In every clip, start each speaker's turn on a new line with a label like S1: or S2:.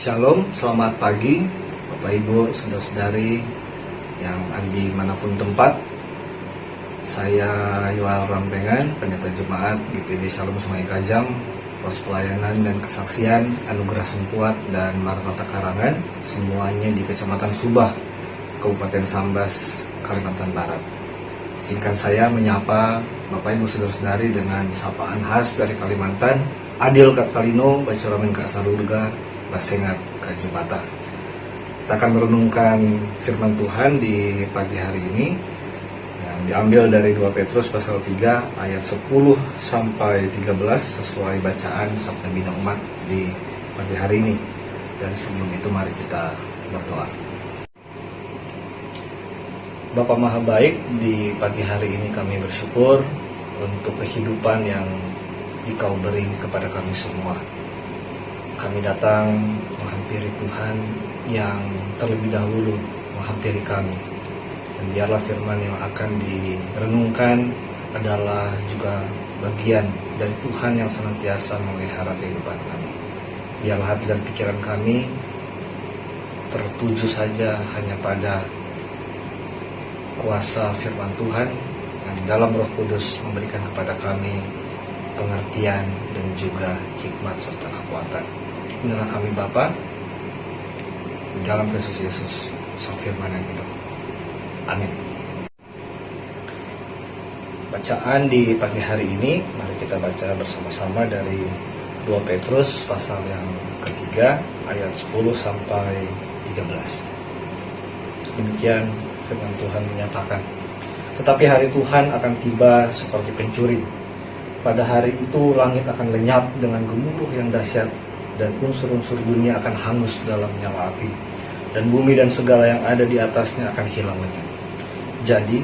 S1: Shalom, selamat pagi Bapak Ibu, saudara-saudari yang ada di manapun tempat. Saya Yoel Rampengan, pendeta Jemaat GPB Shalom Sungai Kajang, pos pelayanan dan kesaksian Anugerah Sempuat dan Maranatha Karangan, semuanya di Kecamatan Subah, Kabupaten Sambas, Kalimantan Barat. Izinkan saya menyapa Bapak Ibu saudara-saudari dengan sapaan khas dari Kalimantan, Adil Katalino, Bacuramen Kak Sarurga, Basengat Kak Jumata. Kita akan merenungkan firman Tuhan di pagi hari ini yang diambil dari 2 Petrus pasal 3 ayat 10 sampai 13 sesuai bacaan Sabda Bina Umat di pagi hari ini. Dan sebelum itu mari kita berdoa. Bapa Maha Baik, di pagi hari ini kami bersyukur untuk kehidupan yang Engkau beri kepada kami semua. Kami datang menghampiri Tuhan yang terlebih dahulu menghampiri kami. Dan biarlah firman yang akan direnungkan adalah juga bagian dari Tuhan yang senantiasa memelihara kehidupan kami. Biarlah hati dan pikiran kami tertuju saja hanya pada kuasa firman Tuhan yang di dalam Roh Kudus memberikan kepada kami pengertian dan juga hikmat serta kekuatan. Inilah kami Bapa, di dalam Kristus Yesus, Sang Firman yang hidup. Amin. Bacaan di pagi hari ini, mari kita baca bersama-sama dari 2 Petrus pasal yang ketiga ayat 10 sampai 13. Demikian firman Tuhan menyatakan, tetapi hari Tuhan akan tiba seperti pencuri. Pada hari itu langit akan lenyap dengan gemuruh yang dahsyat, dan unsur-unsur dunia akan hangus dalam nyala api, dan bumi dan segala yang ada di atasnya akan hilang lenyap. Jadi,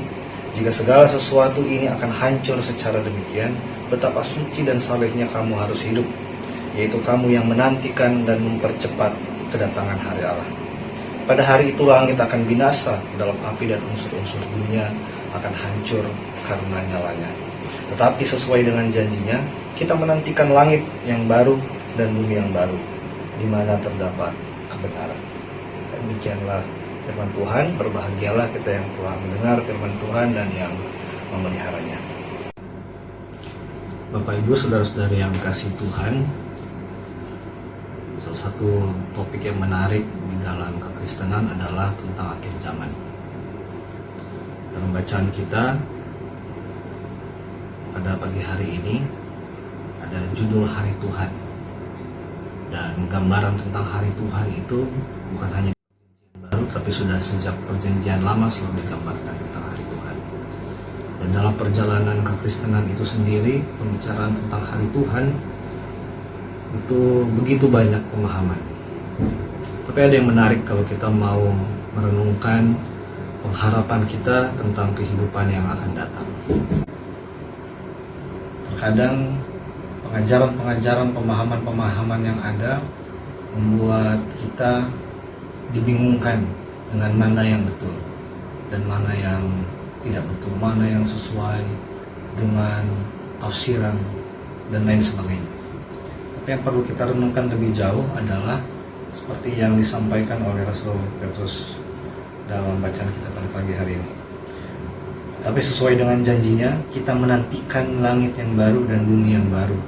S1: jika segala sesuatu ini akan hancur secara demikian, betapa suci dan salehnya kamu harus hidup, yaitu kamu yang menantikan dan mempercepat kedatangan hari Allah. Pada hari itu langit akan binasa dalam api, dan unsur-unsur dunia akan hancur karena nyalanya. Tetapi sesuai dengan janjinya, kita menantikan langit yang baru dan bumi yang baru, di mana terdapat kebenaran. Demikianlah firman Tuhan. Berbahagialah kita yang telah mendengar firman Tuhan dan yang memeliharanya. Bapak Ibu saudara-saudari yang dikasihi Tuhan, salah satu topik yang menarik di dalam kekristenan adalah tentang akhir zaman. Dalam bacaan kita pada pagi hari ini ada judul Hari Tuhan. Dan gambaran tentang hari Tuhan itu bukan hanya perjanjian baru, tapi sudah sejak perjanjian lama selalu digambarkan tentang hari Tuhan. Dan dalam perjalanan kekristenan itu sendiri, pembicaraan tentang hari Tuhan itu begitu banyak pemahaman. Tapi ada yang menarik kalau kita mau merenungkan pengharapan kita tentang kehidupan yang akan datang. Terkadang pengajaran-pengajaran, pemahaman-pemahaman yang ada membuat kita dibingungkan dengan mana yang betul dan mana yang tidak betul, mana yang sesuai dengan tafsiran dan lain sebagainya. Tapi yang perlu kita renungkan lebih jauh adalah seperti yang disampaikan oleh Rasul Petrus dalam bacaan kita pada pagi hari ini. Tapi sesuai dengan janjinya, kita menantikan langit yang baru dan bumi yang baru,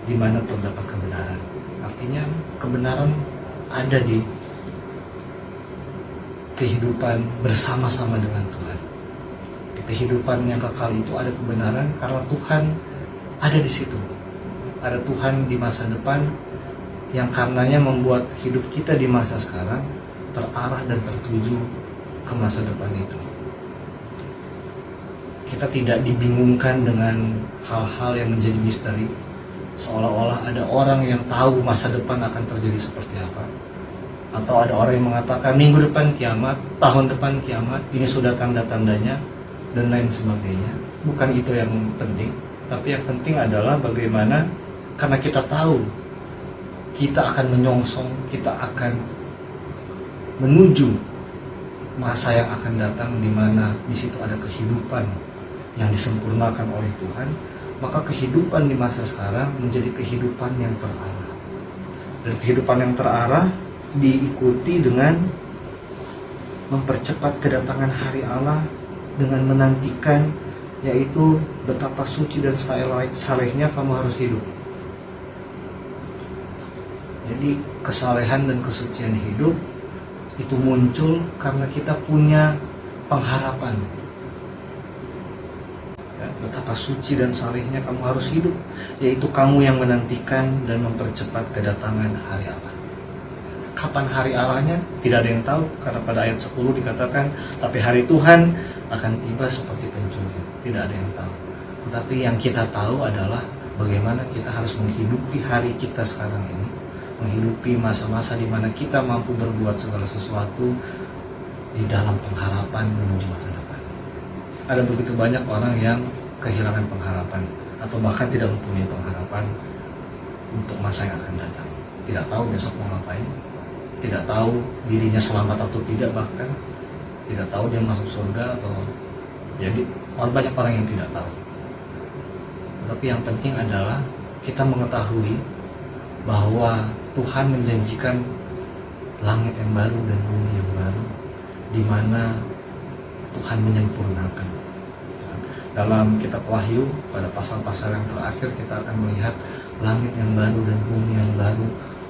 S1: di mana terdapat kebenaran. Artinya kebenaran ada di kehidupan bersama-sama dengan Tuhan. Di kehidupan yang kekal itu ada kebenaran karena Tuhan ada di situ. Ada Tuhan di masa depan yang karenanya membuat hidup kita di masa sekarang terarah dan tertuju ke masa depan itu. Kita tidak dibingungkan dengan hal-hal yang menjadi misteri, seolah-olah ada orang yang tahu masa depan akan terjadi seperti apa, atau ada orang yang mengatakan minggu depan kiamat, tahun depan kiamat, ini sudah tanda-tandanya dan lain sebagainya. Bukan itu yang penting, tapi yang penting adalah bagaimana, karena kita tahu kita akan menyongsong, kita akan menuju masa yang akan datang, di mana di situ ada kehidupan yang disempurnakan oleh Tuhan, maka kehidupan di masa sekarang menjadi kehidupan yang terarah. Dan kehidupan yang terarah diikuti dengan mempercepat kedatangan hari Allah, dengan menantikan, yaitu betapa suci dan salehnya kamu harus hidup. Jadi kesalehan dan kesucian hidup itu muncul karena kita punya pengharapan. Ya, betapa suci dan salehnya kamu harus hidup, yaitu kamu yang menantikan dan mempercepat kedatangan hari Allah. Kapan hari Allahnya? Tidak ada yang tahu, karena pada ayat 10 dikatakan, tapi hari Tuhan akan tiba seperti pencuri. Tidak ada yang tahu. Tetapi yang kita tahu adalah bagaimana kita harus menghidupi hari kita sekarang ini, menghidupi masa-masa di mana kita mampu berbuat segala sesuatu di dalam pengharapan menuju masa depan. Ada begitu banyak orang yang kehilangan pengharapan atau bahkan tidak mempunyai pengharapan untuk masa yang akan datang. Tidak tahu besok mau ngapain, tidak tahu dirinya selamat atau tidak, bahkan tidak tahu dia masuk surga atau jadi banyak orang yang tidak tahu. Tetapi yang penting adalah kita mengetahui bahwa Tuhan menjanjikan langit yang baru dan bumi yang baru, di mana Tuhan menyempurnakan. Dalam kitab Wahyu pada pasal-pasal yang terakhir kita akan melihat langit yang baru dan bumi yang baru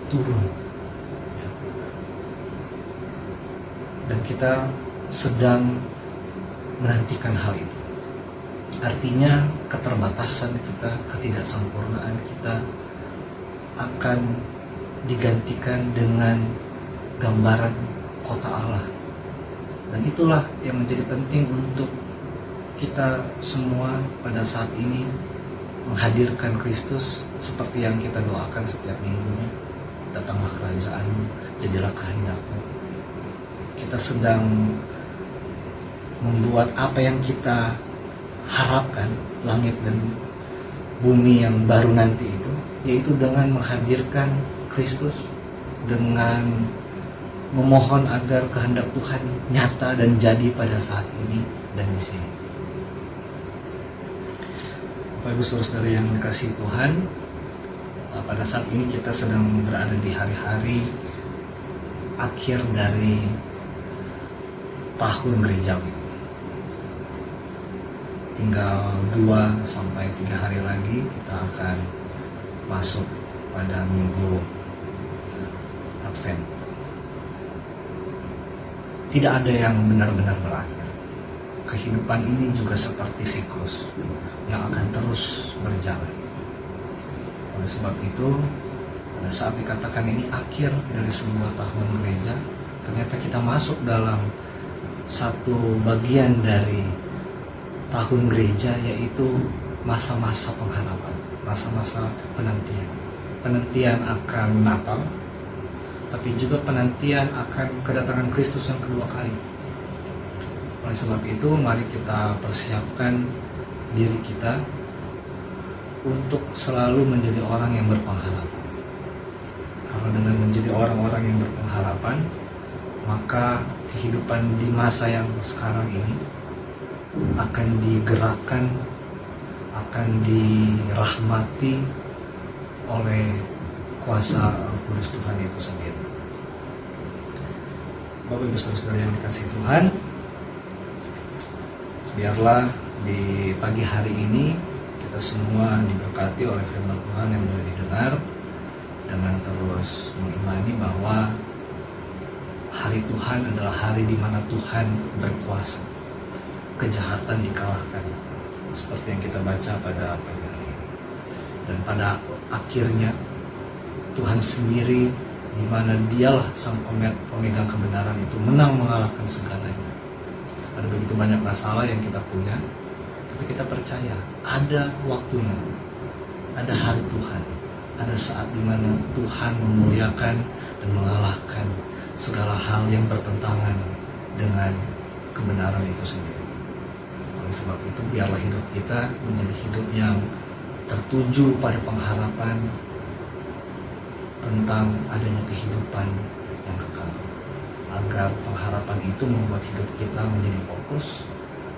S1: turun. Dan kita sedang menantikan hal itu. Artinya keterbatasan kita, ketidaksempurnaan kita akan digantikan dengan gambaran kota Allah. Dan itulah yang menjadi penting untuk kita semua pada saat ini menghadirkan Kristus seperti yang kita doakan setiap minggunya. Datanglah kerajaan-Mu, jadilah kehendak-Mu. Kita sedang membuat apa yang kita harapkan, langit dan bumi yang baru nanti itu, yaitu dengan menghadirkan Kristus, dengan memohon agar kehendak Tuhan nyata dan jadi pada saat ini dan di sini. Bapak Ibu Saudara yang dikasihi Tuhan, pada saat ini kita sedang berada di hari-hari akhir dari tahun gerejawi. Tinggal 2 sampai 3 hari lagi kita akan masuk pada minggu Advent. Tidak ada yang benar-benar berakhir. Kehidupan ini juga seperti siklus yang akan terus berjalan. Oleh sebab itu, pada saat dikatakan ini akhir dari sebuah tahun gereja, ternyata kita masuk dalam satu bagian dari tahun gereja, yaitu masa-masa pengharapan, masa-masa penantian. Penantian akan Natal, tapi juga penantian akan kedatangan Kristus yang kedua kali. Oleh sebab itu, mari kita persiapkan diri kita untuk selalu menjadi orang yang berpengharapan. Karena dengan menjadi orang-orang yang berpengharapan, maka kehidupan di masa yang sekarang ini akan digerakkan, akan dirahmati oleh kuasa Kudus Tuhan itu sendiri. Bapak Ibu Saudara yang dikasihi Tuhan, biarlah di pagi hari ini kita semua diberkati oleh firman Tuhan yang boleh didengar, dengan terus mengimani bahwa hari Tuhan adalah hari di mana Tuhan berkuasa, kejahatan dikalahkan, seperti yang kita baca pada pagi hari ini. Dan pada akhirnya Tuhan sendiri, di mana Dialah sang pemegang kebenaran itu, menang mengalahkan segalanya. Ada begitu banyak masalah yang kita punya, tapi kita percaya ada waktunya, ada hari Tuhan, ada saat di mana Tuhan memuliakan dan mengalahkan segala hal yang bertentangan dengan kebenaran itu sendiri. Oleh sebab itu, biarlah hidup kita menjadi hidup yang tertuju pada pengharapan tentang adanya kehidupan yang kekal, agar pengharapan itu membuat hidup kita menjadi fokus,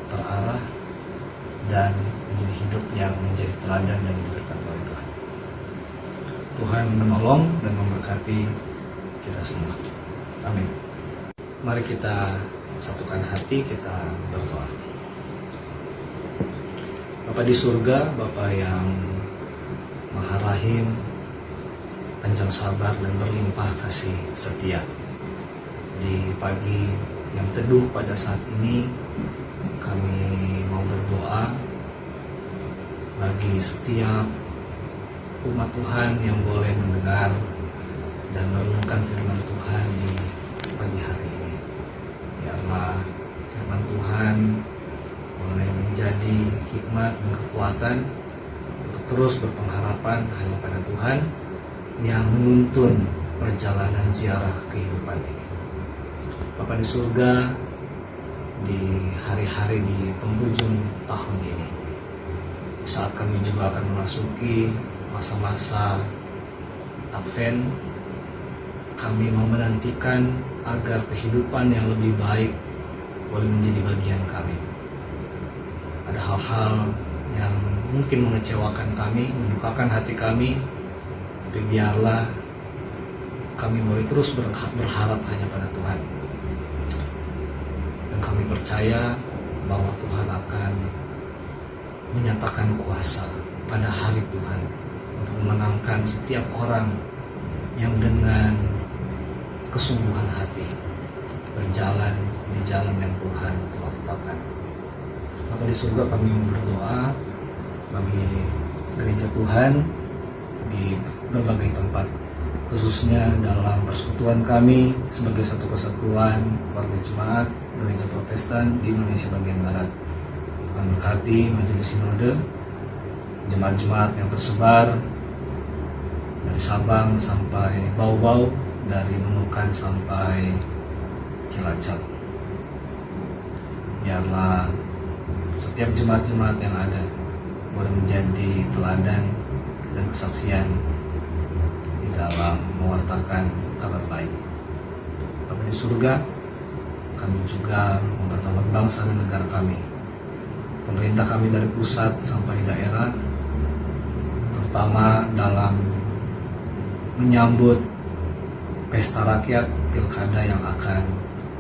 S1: terarah, dan menjadi hidup yang menjadi teladan dan diberkati oleh Tuhan. Tuhan menolong dan memberkati kita semua. Amin. Mari kita satukan hati, kita berdoa. Bapa di surga, Bapa yang Maha Rahim, panjang sabar dan berlimpah kasih setia. Di pagi yang teduh pada saat ini, kami mau berdoa bagi setiap umat Tuhan yang boleh mendengar dan merenungkan firman Tuhan di pagi hari ini. Biarlah firman Tuhan boleh menjadi hikmat dan kekuatan untuk terus berpengharapan hanya pada Tuhan yang menuntun perjalanan ziarah kehidupan ini. Bapa di surga, di hari-hari di penghujung tahun ini, saat kami juga akan memasuki masa-masa Advent, kami mau menantikan agar kehidupan yang lebih baik boleh menjadi bagian kami. Ada hal-hal yang mungkin mengecewakan kami, mendukakan hati kami, tapi biarlah kami boleh terus berharap hanya pada Tuhan. Dan kami percaya bahwa Tuhan akan menyatakan kuasa pada hari Tuhan untuk memenangkan setiap orang yang dengan kesungguhan hati berjalan di jalan yang Tuhan telah tetapkan. Maka di surga kami berdoa bagi gereja Tuhan di berbagai tempat, khususnya dalam persekutuan kami sebagai satu kesatuan warga jemaat gereja Protestan di Indonesia bagian Barat. Tuhan berkati majelis sinode, jemaat-jemaat yang tersebar dari Sabang sampai Bau-Bau, dari Nunukan sampai Cilacap. Biarlah setiap jemaat-jemaat yang ada boleh menjadi teladan dan kesaksian di dalam mewartakan kabar baik. Bapa di surga, kami juga mempertolong bangsa dan negara kami, pemerintah kami dari pusat sampai daerah, terutama dalam menyambut pesta rakyat pilkada yang akan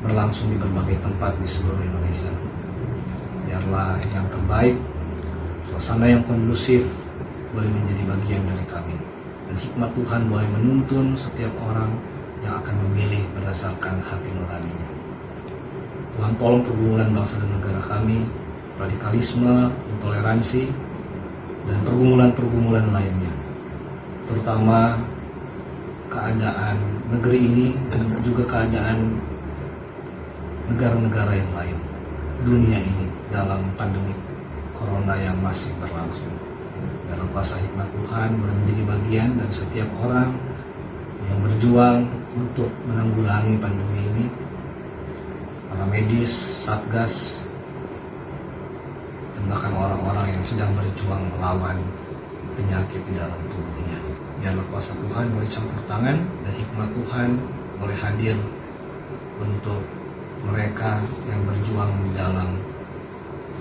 S1: berlangsung di berbagai tempat di seluruh Indonesia. Biarlah yang terbaik, suasana yang kondusif boleh menjadi bagian dari kami, dan hikmat Tuhan boleh menuntun setiap orang yang akan memilih berdasarkan hati nuraninya. Tuhan tolong pergumulan bangsa dan negara kami, radikalisme, intoleransi, dan pergumulan-pergumulan lainnya, terutama keadaan negeri ini dan juga keadaan negara-negara yang lain, dunia ini dalam pandemi corona yang masih berlangsung. Dalam kuasa hikmat Tuhan boleh menjadi bagian dari setiap orang yang berjuang untuk menanggulangi pandemi ini, para medis, satgas, dan bahkan orang-orang yang sedang berjuang melawan penyakit di dalam tubuhnya. Biarlah kuasa Tuhan boleh campur tangan dan hikmat Tuhan boleh hadir untuk mereka yang berjuang di dalam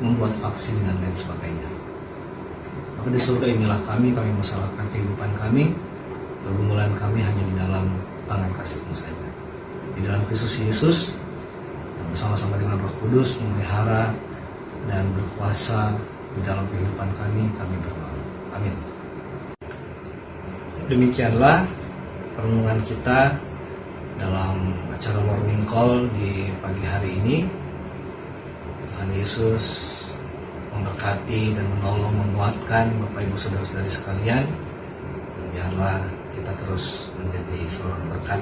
S1: membuat vaksin dan lain sebagainya. Maka di surga inilah kami mempersalahkan kehidupan kami, pergumulan kami hanya di dalam tangan kasih-Mu saja. Di dalam Kristus Yesus, bersama-sama dengan Roh Kudus memelihara dan berkuasa di dalam kehidupan kami berdoa. Amin. Demikianlah renungan kita dalam acara Morning Call di pagi hari ini. Tuhan Yesus memberkati dan menolong, menguatkan Bapak Ibu Saudara-saudari sekalian. Dan biarlah kita terus menjadi saluran berkat